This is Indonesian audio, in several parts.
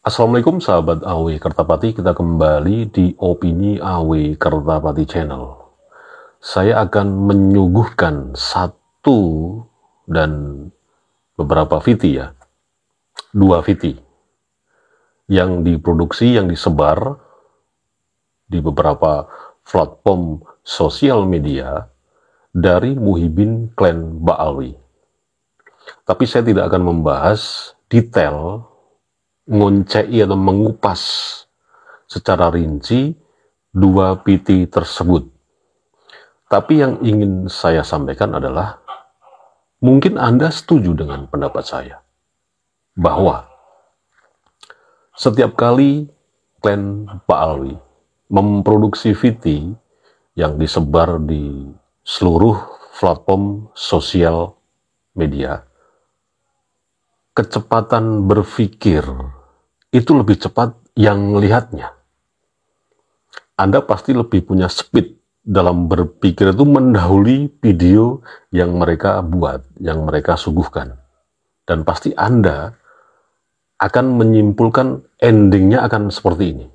Assalamualaikum sahabat AW Kertapati, kita kembali di Opini AW Kertapati Channel. Saya akan menyuguhkan satu dan beberapa VT ya, dua VT yang diproduksi, yang disebar di beberapa platform sosial media dari Muhyiddin Klan Ba'alwi. Tapi saya tidak akan membahas detail, ngoncei atau mengupas secara rinci dua PT tersebut. Tapi yang ingin saya sampaikan adalah, mungkin Anda setuju dengan pendapat saya, bahwa setiap kali Klan Ba'alwi memproduksi VT yang disebar di seluruh platform sosial media, kecepatan berpikir itu lebih cepat yang melihatnya. Anda pasti lebih punya speed dalam berpikir itu mendahului video yang mereka buat, yang mereka suguhkan. Dan pasti Anda akan menyimpulkan endingnya akan seperti ini.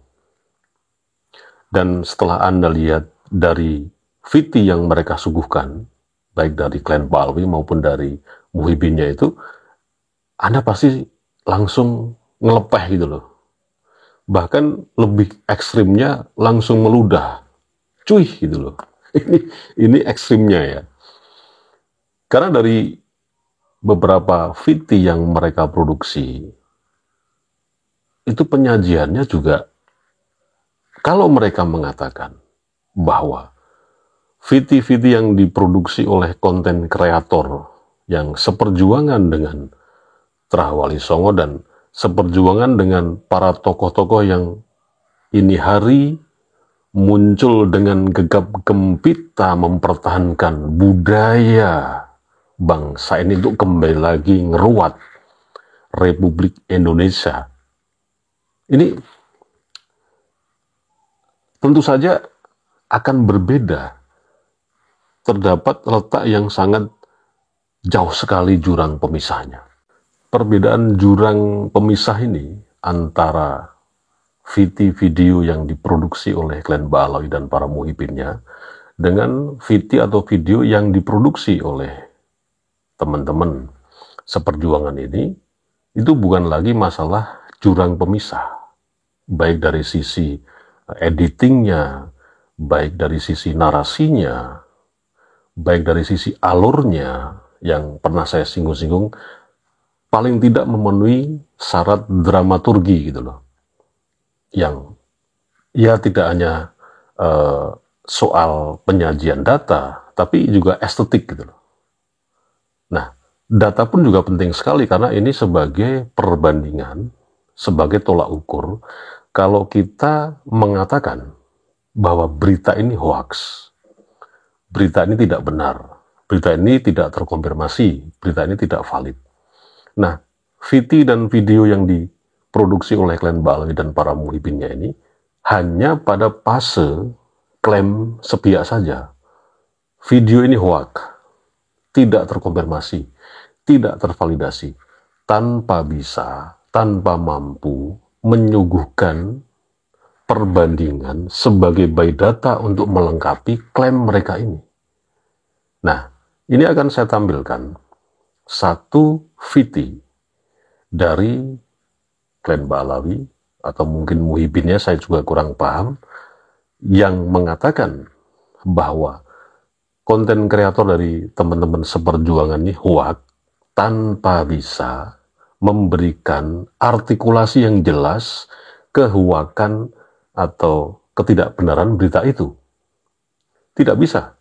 Dan setelah Anda lihat dari VT yang mereka suguhkan, baik dari Klan Ba'alwi maupun dari Muhyiddinnya itu, Anda pasti langsung ngelepeh gitu loh. Bahkan lebih ekstrimnya langsung meludah. Cuy gitu loh. Ini ekstrimnya ya. Karena dari beberapa VT yang mereka produksi, itu penyajiannya juga, kalau mereka mengatakan bahwa VT-VT yang diproduksi oleh konten kreator yang seperjuangan dengan Trah Wali Songo dan seperjuangan dengan para tokoh-tokoh yang ini hari muncul dengan gegap gempita mempertahankan budaya bangsa ini untuk kembali lagi ngeruat Republik Indonesia. Ini tentu saja akan berbeda. Terdapat letak yang sangat jauh sekali jurang pemisahnya. Perbedaan jurang pemisah ini antara VT video yang diproduksi oleh Klan Ba'alwi dan para muhibbinnya dengan VT atau video yang diproduksi oleh teman-teman seperjuangan ini, itu bukan lagi masalah jurang pemisah, baik dari sisi editingnya, baik dari sisi narasinya, baik dari sisi alurnya yang pernah saya singgung-singgung, paling tidak memenuhi syarat dramaturgi gitu loh. Yang ya tidak hanya soal penyajian data, tapi juga estetik gitu loh. Nah, data pun juga penting sekali karena ini sebagai perbandingan, sebagai tolak ukur. Kalau kita mengatakan bahwa berita ini hoax, berita ini tidak benar, berita ini tidak terkonfirmasi, berita ini tidak valid. Nah, VT dan video yang diproduksi oleh Klan Ba'alwi dan para muhibbinnya ini hanya pada fase klaim sepihak saja. Video ini hoax, tidak terkonfirmasi, tidak tervalidasi, tanpa mampu menyuguhkan perbandingan sebagai data untuk melengkapi klaim mereka ini. Nah, ini akan saya tampilkan satu VT dari Klan Ba'alwi atau mungkin muhibbinnya, saya juga kurang paham, yang mengatakan bahwa konten kreator dari teman-teman seperjuangan ini hoax tanpa bisa memberikan artikulasi yang jelas kehuakan atau ketidakbenaran berita itu. Tidak bisa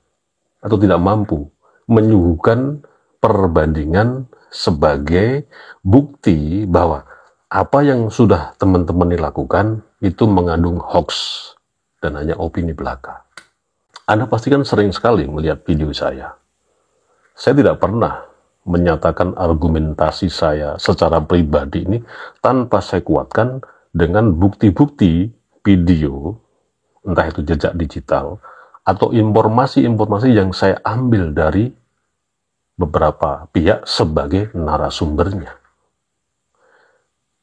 atau tidak mampu menyuguhkan perbandingan sebagai bukti bahwa apa yang sudah teman-teman lakukan itu mengandung hoax dan hanya opini belaka. Anda pasti kan sering sekali melihat video saya. Saya tidak pernah menyatakan argumentasi saya secara pribadi ini tanpa saya kuatkan dengan bukti-bukti video, entah itu jejak digital atau informasi-informasi yang saya ambil dari beberapa pihak sebagai narasumbernya.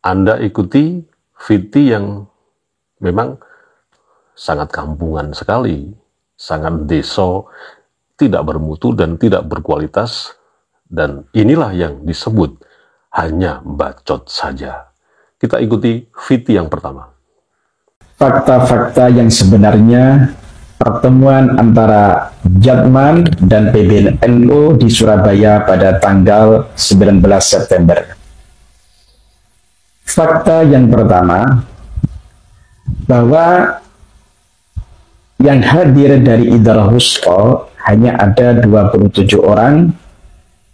Anda ikuti VT yang memang sangat kampungan sekali, sangat deso, tidak bermutu dan tidak berkualitas, dan inilah yang disebut hanya bacot saja. Kita ikuti VT yang pertama. Fakta-fakta yang sebenarnya pertemuan antara Jatman dan PBNU di Surabaya pada tanggal 19 September. Fakta yang pertama, bahwa yang hadir dari Idarah Wusto hanya ada 27 orang,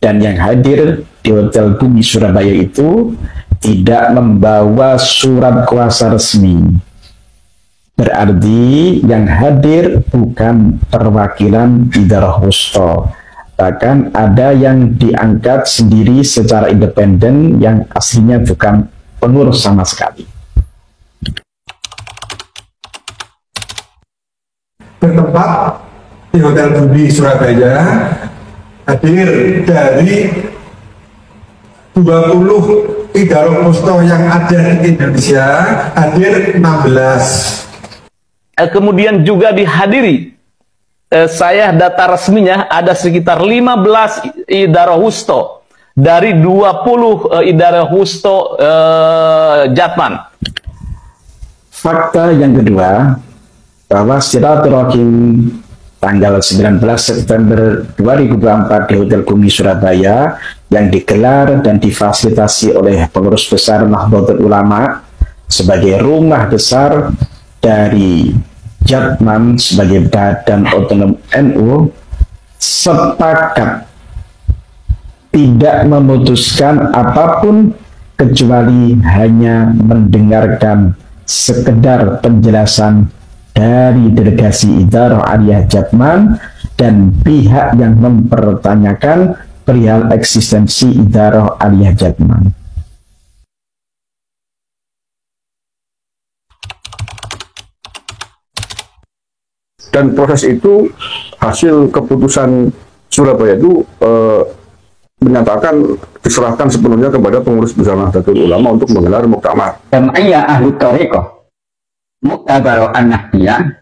dan yang hadir di Hotel Bumi Surabaya itu tidak membawa surat kuasa resmi. Berarti yang hadir bukan perwakilan Idarah Wusto. Bahkan ada yang diangkat sendiri secara independen yang aslinya bukan pengurus sama sekali. Bertempat di Hotel Bumi Surabaya, hadir dari 20 Idarah Wusto yang ada di Indonesia, hadir 16. Kemudian juga dihadiri, saya data resminya ada sekitar 15 Idarah Wusto dari 20 Idarah Wusto Jatman. Fakta yang kedua, bahwa silaturahim tanggal 19 September 2024 di Hotel Bumi Surabaya yang digelar dan difasilitasi oleh pengurus besar Nahdlatul Ulama sebagai rumah besar dari Jatman sebagai badan otonom NU, sepakat tidak memutuskan apapun kecuali hanya mendengarkan sekedar penjelasan dari delegasi Idarah Aliyah Jatman dan pihak yang mempertanyakan perihal eksistensi Idarah Aliyah Jatman. Dan proses itu, hasil keputusan Surabaya itu menyatakan diserahkan sepenuhnya kepada pengurus besar Nahdlatul Ulama untuk menggelar muktamar. Jam'iyah Ahlu Thariqah Muktabar An-Nahdliyah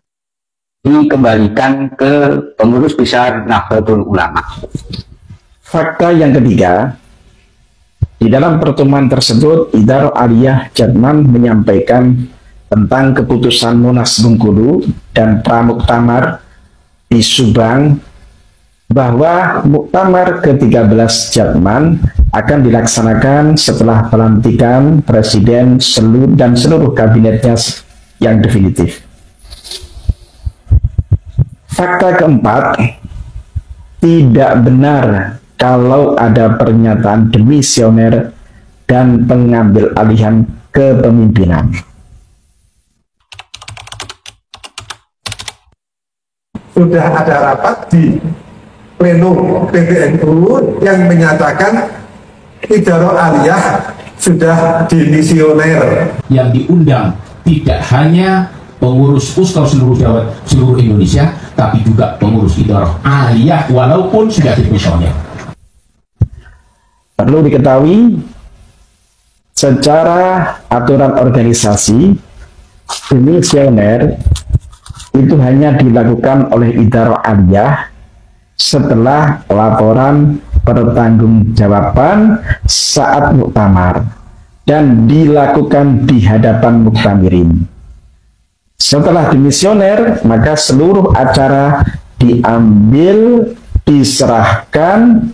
dikembalikan ke pengurus besar Nahdlatul Ulama. Fakta yang ketiga, di dalam pertemuan tersebut Idarah Aliyah Jatman menyampaikan tentang keputusan Munas Bengkulu dan Pramuktamar di Subang bahwa Muktamar ke-13 Jatman akan dilaksanakan setelah pelantikan Presiden dan seluruh kabinetnya yang definitif. Fakta keempat, tidak benar kalau ada pernyataan demisioner dan pengambil alihan kepemimpinan. Sudah ada rapat di pleno PBNU yang menyatakan Idarah Aliyah sudah dimisioner. Yang diundang tidak hanya pengurus Wusto seluruh Indonesia, tapi juga pengurus Idarah Aliyah walaupun sudah dimisioner. Perlu diketahui, secara aturan organisasi, demisioner itu hanya dilakukan oleh Idarah Aliyah setelah laporan pertanggungjawaban saat muktamar dan dilakukan di hadapan muktamirin. Setelah dimisioner, maka seluruh acara diambil, diserahkan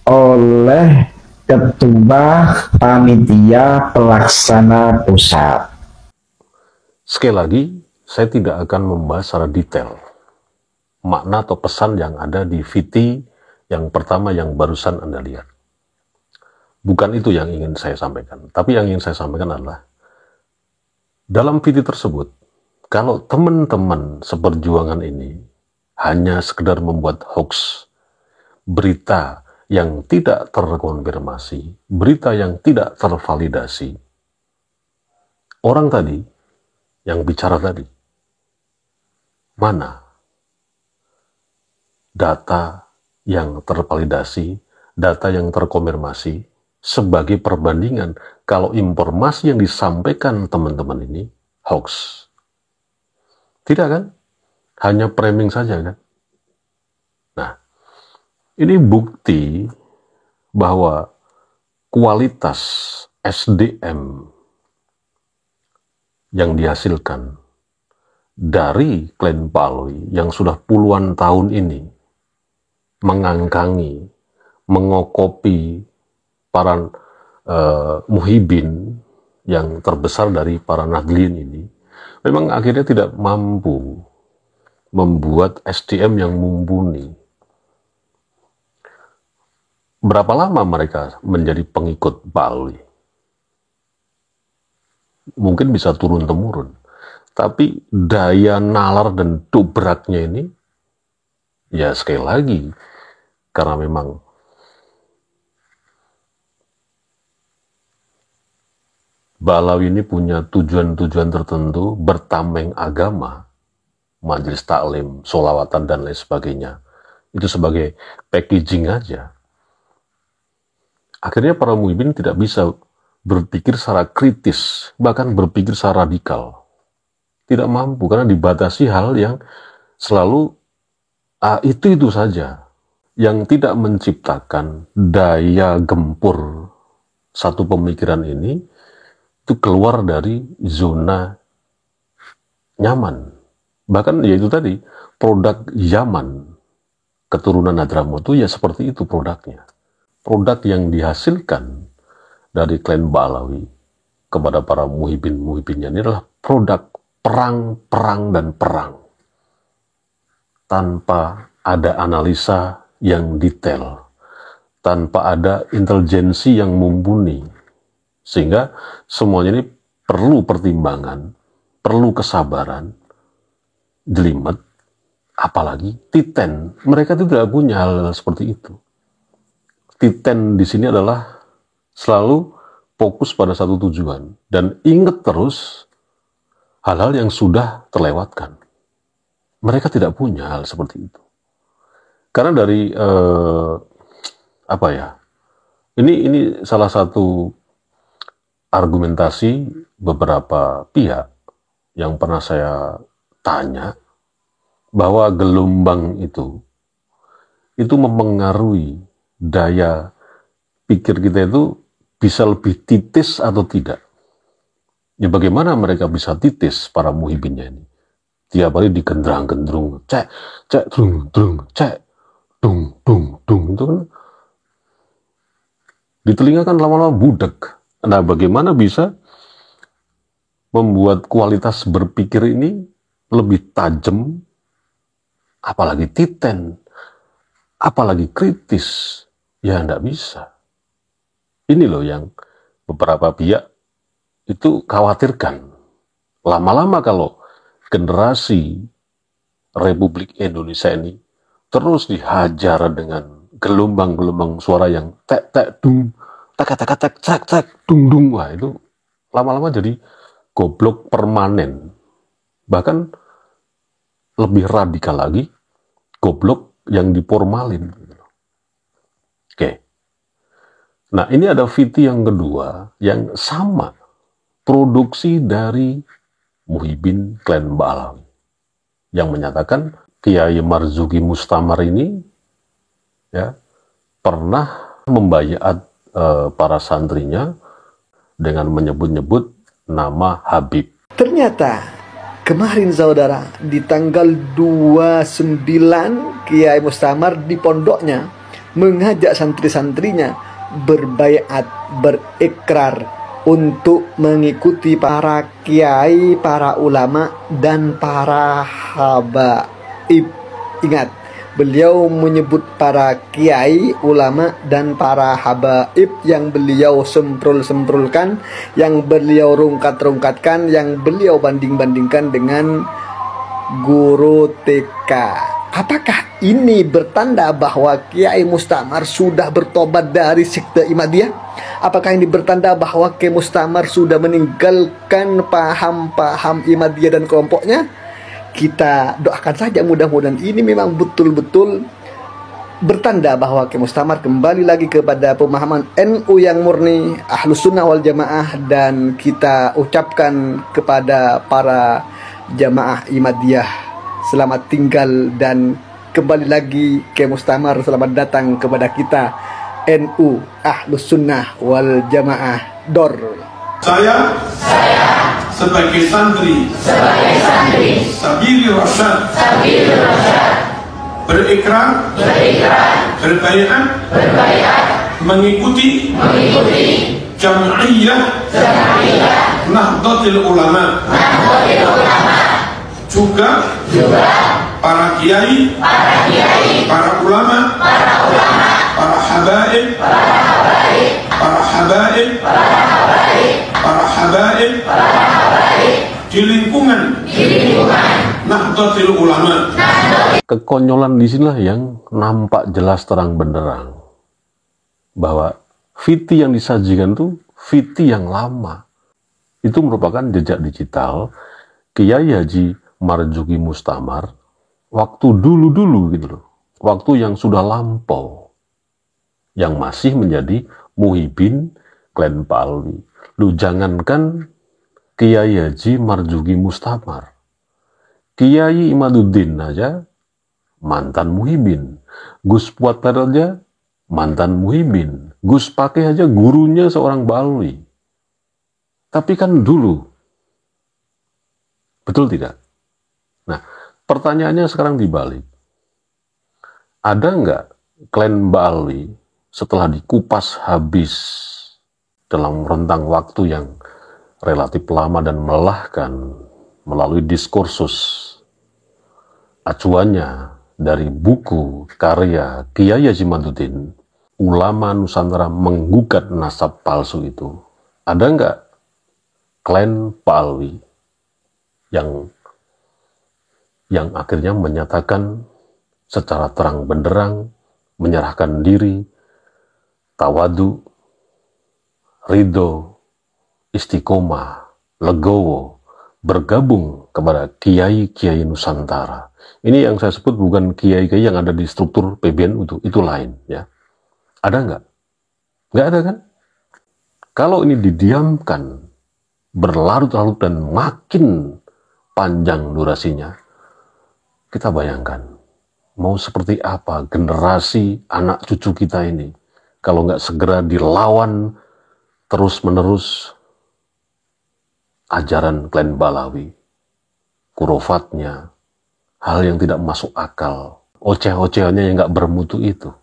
oleh Ketua Panitia Pelaksana Pusat. Sekali lagi, saya tidak akan membahas secara detail makna atau pesan yang ada di VT yang pertama yang barusan Anda lihat. Bukan itu yang ingin saya sampaikan. Tapi yang ingin saya sampaikan adalah, dalam VT tersebut, kalau teman-teman seperjuangan ini hanya sekedar membuat hoax, berita yang tidak terkonfirmasi, berita yang tidak tervalidasi, orang tadi, yang bicara tadi, mana data yang tervalidasi, data yang terkonfirmasi sebagai perbandingan kalau informasi yang disampaikan teman-teman ini hoax? Tidak kan? Hanya framing saja kan? Nah, ini bukti bahwa kualitas SDM yang dihasilkan dari klan Pak Alwi yang sudah puluhan tahun ini mengangkangi, mengokopi para muhibin yang terbesar dari para Nahdliyin ini, memang akhirnya tidak mampu membuat SDM yang mumpuni. Berapa lama mereka menjadi pengikut Pak Alwi? Mungkin bisa turun-temurun. Tapi daya nalar dan dobraknya ini, ya sekali lagi, karena memang Balawi ini punya tujuan-tujuan tertentu, bertameng agama, majelis taklim, sholawatan, dan lain sebagainya. Itu sebagai packaging aja. Akhirnya para muhibin tidak bisa berpikir secara kritis, bahkan berpikir secara radikal. Tidak mampu, karena dibatasi hal yang selalu itu saja. Yang tidak menciptakan daya gempur satu pemikiran ini, itu keluar dari zona nyaman. Bahkan ya itu tadi, produk Yaman, keturunan Hadramaut itu ya seperti itu produknya. Produk yang dihasilkan dari klan Balawi kepada para muhibin-muhibinnya ini adalah produk perang, dan perang. Tanpa ada analisa yang detail, tanpa ada intelijensi yang mumpuni. Sehingga semuanya ini perlu pertimbangan, perlu kesabaran, jelimet, apalagi titen. Mereka tidak punya hal seperti itu. Titen di sini adalah selalu fokus pada satu tujuan dan ingat terus hal-hal yang sudah terlewatkan. Mereka tidak punya hal seperti itu. Karena dari ini salah satu argumentasi beberapa pihak yang pernah saya tanya, bahwa gelombang itu mempengaruhi daya pikir kita itu bisa lebih titis atau tidak. Ya bagaimana mereka bisa titis para muhibinnya ini? Tiap hari digendrang-gendrung, cek, dung, cek, dung, itu kan di telinga kan lama-lama budek. Nah, bagaimana bisa membuat kualitas berpikir ini lebih tajam, apalagi titen, apalagi kritis? Ya, enggak bisa. Ini loh yang beberapa pihak itu khawatirkan. Lama-lama kalau generasi Republik Indonesia ini terus dihajar dengan gelombang-gelombang suara yang tek-tek dung, tek-tek, dung, wah itu lama-lama jadi goblok permanen. Bahkan lebih radikal lagi, goblok yang diformalin. Oke. Nah, ini ada VT yang kedua yang sama, produksi dari muhibin klan Balawi, yang menyatakan Kiai Marzuki Mustamar ini ya pernah membayat para santrinya dengan menyebut-nyebut nama Habib. Ternyata kemarin saudara, di tanggal 29 Kiai Mustamar di pondoknya mengajak santri-santrinya berbaiat, berikrar untuk mengikuti para kiai, para ulama, dan para habaib. Ingat, beliau menyebut para kiai, ulama, dan para habaib yang beliau semprul-semprulkan, yang beliau rungkat-rungkatkan, yang beliau banding-bandingkan dengan guru TK. Apakah ini bertanda bahwa Kiai Mustamar sudah bertobat dari sekte Ihmadiyah? Apakah ini bertanda bahwa Kiai Mustamar sudah meninggalkan paham-paham Ihmadiyah dan kelompoknya? Kita doakan saja, mudah-mudahan ini memang betul-betul bertanda bahwa Kemustamar kembali lagi kepada pemahaman NU yang murni, Ahlus Sunnah wal Jamaah, dan kita ucapkan kepada para jamaah Ihmadiyah selamat tinggal dan kembali lagi Kemustamar, selamat datang kepada kita NU Ahlus Sunnah wal Jamaah Dor. Saya sebagai santri Sabili Rasyad berikrar berbaiat mengikuti Jam'iyah Nahdlatul Ulama, juga para kiai, para ulama, para habaib, di lingkungan Nahdlatul Ulama. Kekonyolan di sinilah yang nampak jelas terang benderang bahwa VT yang disajikan itu VT yang lama. Itu merupakan jejak digital Kiai Haji Marzuki Mustamar waktu dulu-dulu gitu loh. Waktu yang sudah lampau, yang masih menjadi muhibin klan Pak Alwi. Lu jangankan Kiai Haji Marzuki Mustamar, Kiai Imaduddin aja mantan muhibin, Gus Puatpar aja mantan muhibin, Gus Pakeh aja gurunya seorang Pak Alwi. Tapi kan dulu, betul tidak? Nah, pertanyaannya sekarang dibalik. Ada nggak klan Mbak Alwi setelah dikupas habis dalam rentang waktu yang relatif lama dan melelahkan melalui diskursus acuannya dari buku karya Kiai Haji Imaduddin, ulama Nusantara menggugat nasab palsu itu? Ada nggak klan Pak Alwi yang akhirnya menyatakan secara terang benderang, menyerahkan diri, tawadu, ridho, istiqomah, legowo, bergabung kepada kiai-kiai Nusantara. Ini yang saya sebut bukan kiai-kiai yang ada di struktur PBNU, itu lain ya. Ada nggak? Nggak ada kan? Kalau ini didiamkan, berlarut-larut dan makin panjang durasinya, kita bayangkan mau seperti apa generasi anak cucu kita ini kalau nggak segera dilawan terus-menerus ajaran klan Balawi, kurofatnya, hal yang tidak masuk akal, oceh-ocehannya yang nggak bermutu itu.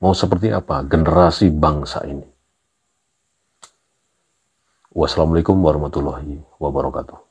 Mau seperti apa generasi bangsa ini? Wassalamualaikum warahmatullahi wabarakatuh.